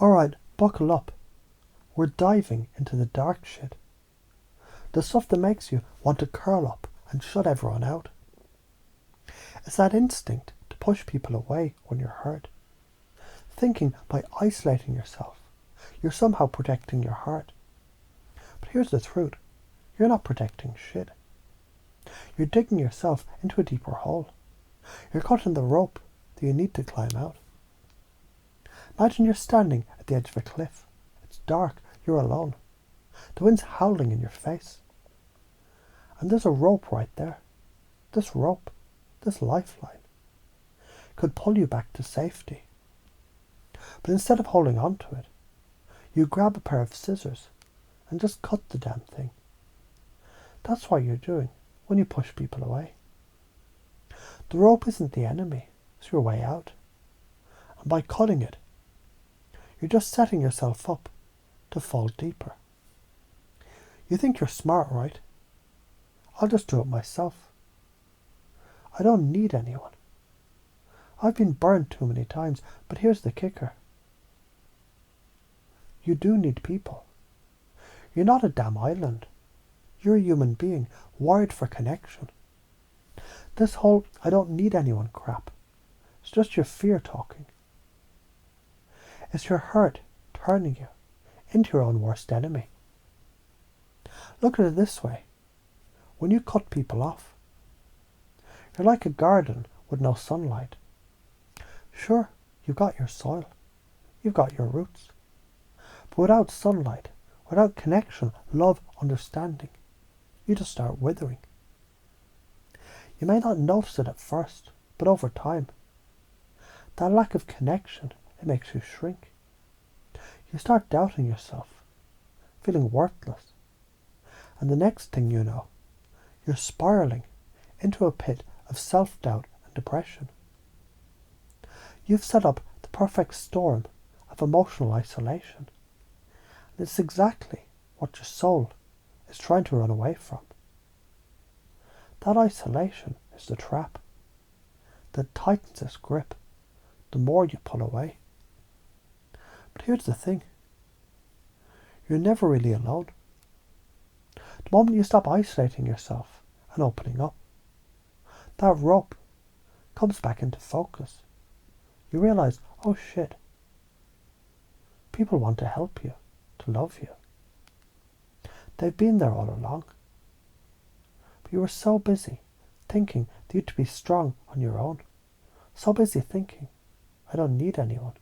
Alright, buckle up. We're diving into the dark shit. The stuff that makes you want to curl up and shut everyone out. It's that instinct to push people away when you're hurt. Thinking by isolating yourself, you're somehow protecting your heart. But here's the truth. You're not protecting shit. You're digging yourself into a deeper hole. You're caught in the rope that you need to climb out. Imagine you're standing at the edge of a cliff. It's dark, you're alone. The wind's howling in your face. And there's a rope right there. This rope, this lifeline, could pull you back to safety. But instead of holding on to it, you grab a pair of scissors and just cut the damn thing. That's what you're doing when you push people away. The rope isn't the enemy, it's your way out. And by cutting it, you're just setting yourself up to fall deeper. You think you're smart, right? I'll just do it myself. I don't need anyone. I've been burned too many times, but here's the kicker. You do need people. You're not a damn island. You're a human being, wired for connection. This whole I don't need anyone crap, it's just your fear talking. It's your hurt turning you into your own worst enemy. Look at it this way. When you cut people off, you're like a garden with no sunlight. Sure, you've got your soil, you've got your roots. But without sunlight, without connection, love, understanding, you just start withering. You may not notice it at first, but over time, that lack of connection, it makes you shrink. You start doubting yourself, feeling worthless. And the next thing you know, you're spiraling into a pit of self-doubt and depression. You've set up the perfect storm of emotional isolation. And it's exactly what your soul is trying to run away from. That isolation is the trap that tightens its grip the more you pull away. But here's the thing. You're never really alone. The moment you stop isolating yourself and opening up, that rope comes back into focus. You realize, oh shit, people want to help you, to love you. They've been there all along. But you were so busy thinking that you'd be strong on your own. So busy thinking, I don't need anyone.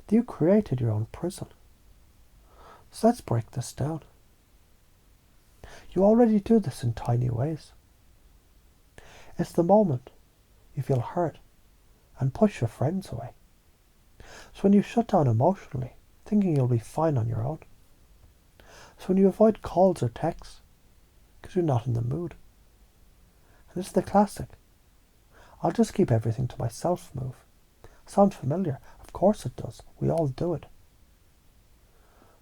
That you created your own prison. So let's break this down. You already do this in tiny ways. It's the moment you feel hurt and push your friends away. So when you shut down emotionally, thinking you'll be fine on your own. So when you avoid calls or texts, because you're not in the mood. And it's the classic, I'll just keep everything to myself move. Sound familiar? Of course it does. We all do it.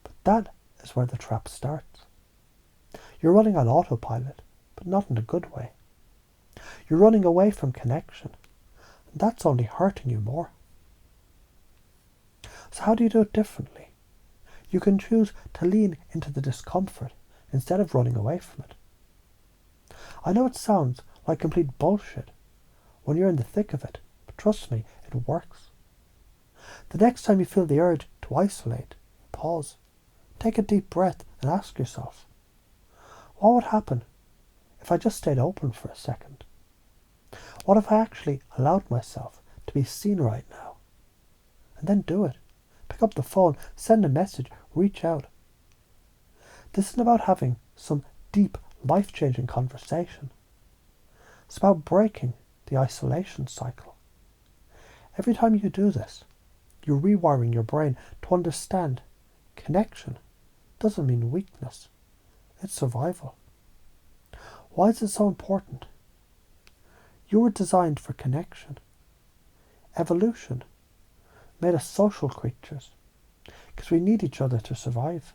But that is where the trap starts. You're running on autopilot, but not in a good way. You're running away from connection, and that's only hurting you more. So how do you do it differently? You can choose to lean into the discomfort instead of running away from it. I know it sounds like complete bullshit when you're in the thick of it, but trust me, it works. The next time you feel the urge to isolate, pause, take a deep breath and ask yourself, what would happen if I just stayed open for a second? What if I actually allowed myself to be seen right now? And then do it. Pick up the phone, send a message, reach out. This isn't about having some deep, life-changing conversation. It's about breaking the isolation cycle. Every time you do this, you're rewiring your brain to understand connection doesn't mean weakness. It's survival. Why is it so important? You were designed for connection. Evolution made us social creatures because we need each other to survive.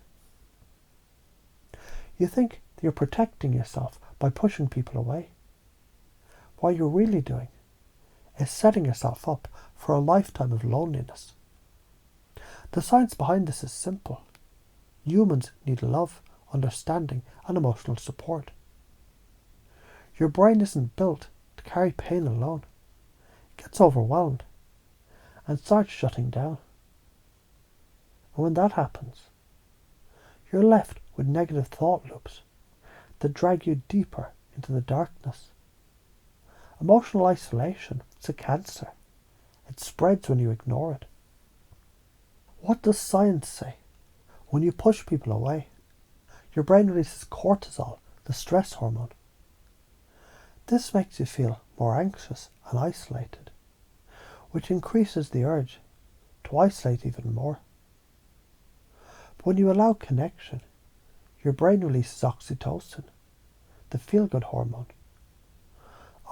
You think that you're protecting yourself by pushing people away. What you're really doing is setting yourself up for a lifetime of loneliness. The science behind this is simple. Humans need love, understanding, and emotional support. Your brain isn't built to carry pain alone. It gets overwhelmed and starts shutting down. And when that happens, you're left with negative thought loops that drag you deeper into the darkness. Emotional isolation is a cancer. It spreads when you ignore it. What does science say? When you push people away, your brain releases cortisol, the stress hormone. This makes you feel more anxious and isolated, which increases the urge to isolate even more. But when you allow connection, your brain releases oxytocin, the feel-good hormone.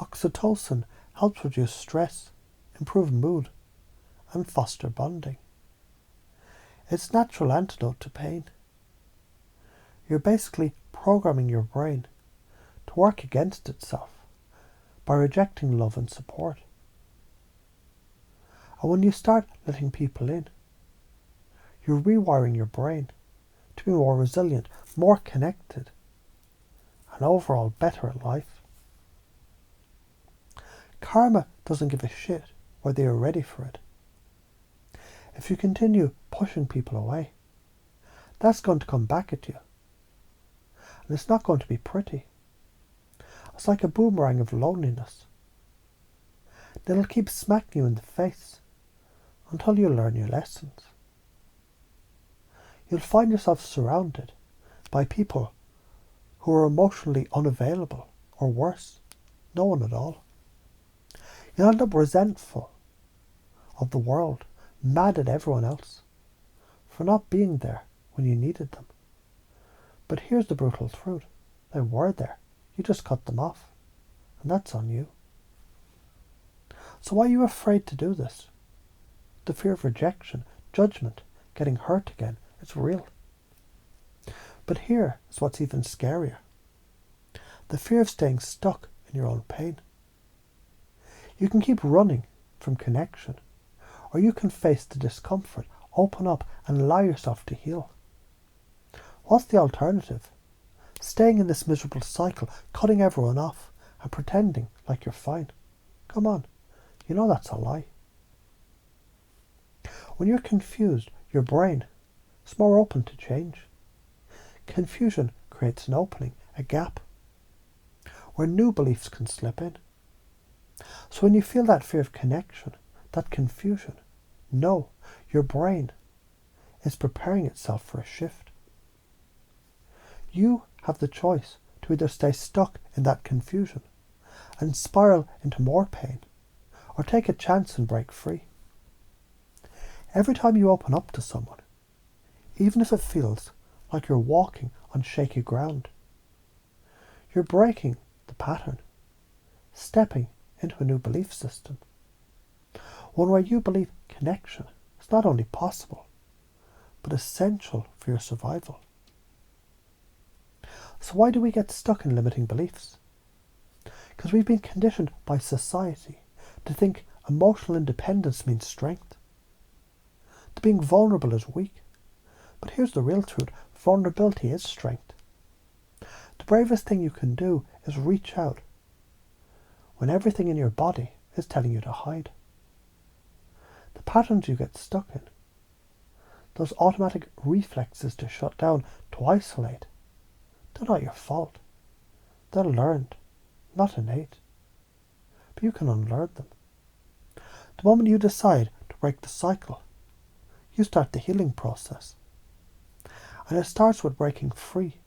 Oxytocin helps reduce stress, improve mood, and foster bonding. It's a natural antidote to pain. You're basically programming your brain to work against itself by rejecting love and support. And when you start letting people in, you're rewiring your brain to be more resilient, more connected, and overall better at life. Karma doesn't give a shit whether you're ready for it. If you continue pushing people away, that's going to come back at you. And it's not going to be pretty. It's like a boomerang of loneliness. It'll keep smacking you in the face until you learn your lessons. You'll find yourself surrounded by people who are emotionally unavailable, or worse, no one at all. You'll end up resentful of the world, mad at everyone else for not being there when you needed them. But here's the brutal truth. They were there. You just cut them off. And that's on you. So why are you afraid to do this? The fear of rejection, judgment, getting hurt again, it's real. But here is what's even scarier. The fear of staying stuck in your own pain. You can keep running from connection, or you can face the discomfort, open up and allow yourself to heal. What's the alternative? Staying in this miserable cycle, cutting everyone off and pretending like you're fine. Come on, you know that's a lie. When you're confused, your brain is more open to change. Confusion creates an opening, a gap, where new beliefs can slip in. So when you feel that fear of connection, that confusion, know your brain is preparing itself for a shift. You have the choice to either stay stuck in that confusion and spiral into more pain, or take a chance and break free. Every time you open up to someone, even if it feels like you're walking on shaky ground, you're breaking the pattern, stepping into a new belief system, one where you believe connection is not only possible, but essential for your survival. So why do we get stuck in limiting beliefs? Because we've been conditioned by society to think emotional independence means strength, that being vulnerable is weak. But here's the real truth. Vulnerability is strength. The bravest thing you can do is reach out when everything in your body is telling you to hide. The patterns you get stuck in, those automatic reflexes to shut down, to isolate, they're not your fault. They're learned, not innate. But you can unlearn them. The moment you decide to break the cycle, you start the healing process. And it starts with breaking free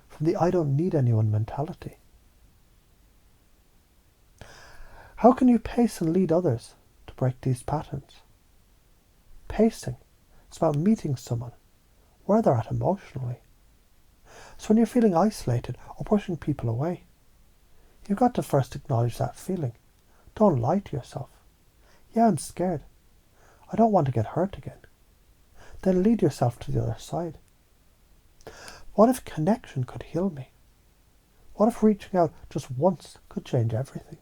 from the I don't need anyone mentality. How can you pace and lead others to break these patterns? Pacing is about meeting someone where they're at emotionally. So when you're feeling isolated or pushing people away, you've got to first acknowledge that feeling. Don't lie to yourself. Yeah, I'm scared. I don't want to get hurt again. Then lead yourself to the other side. What if connection could heal me? What if reaching out just once could change everything?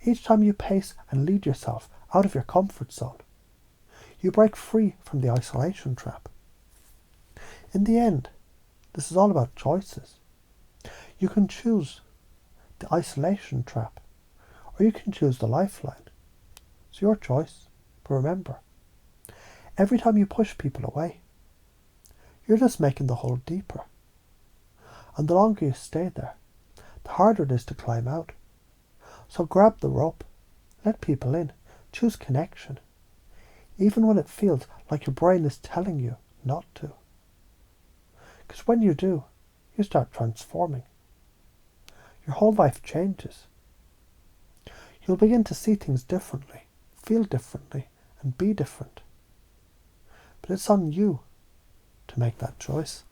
Each time you pace and lead yourself out of your comfort zone, You break free from the isolation trap. In the end, this is all about choices. You can choose the isolation trap, or you can choose the lifeline. It's your choice. But remember, every time you push people away, you're just making the hole deeper. And the longer you stay there, the harder it is to climb out. So grab the rope, let people in, choose connection, even when it feels like your brain is telling you not to. Because when you do, you start transforming. Your whole life changes. You'll begin to see things differently, feel differently, and be different. But it's on you to make that choice.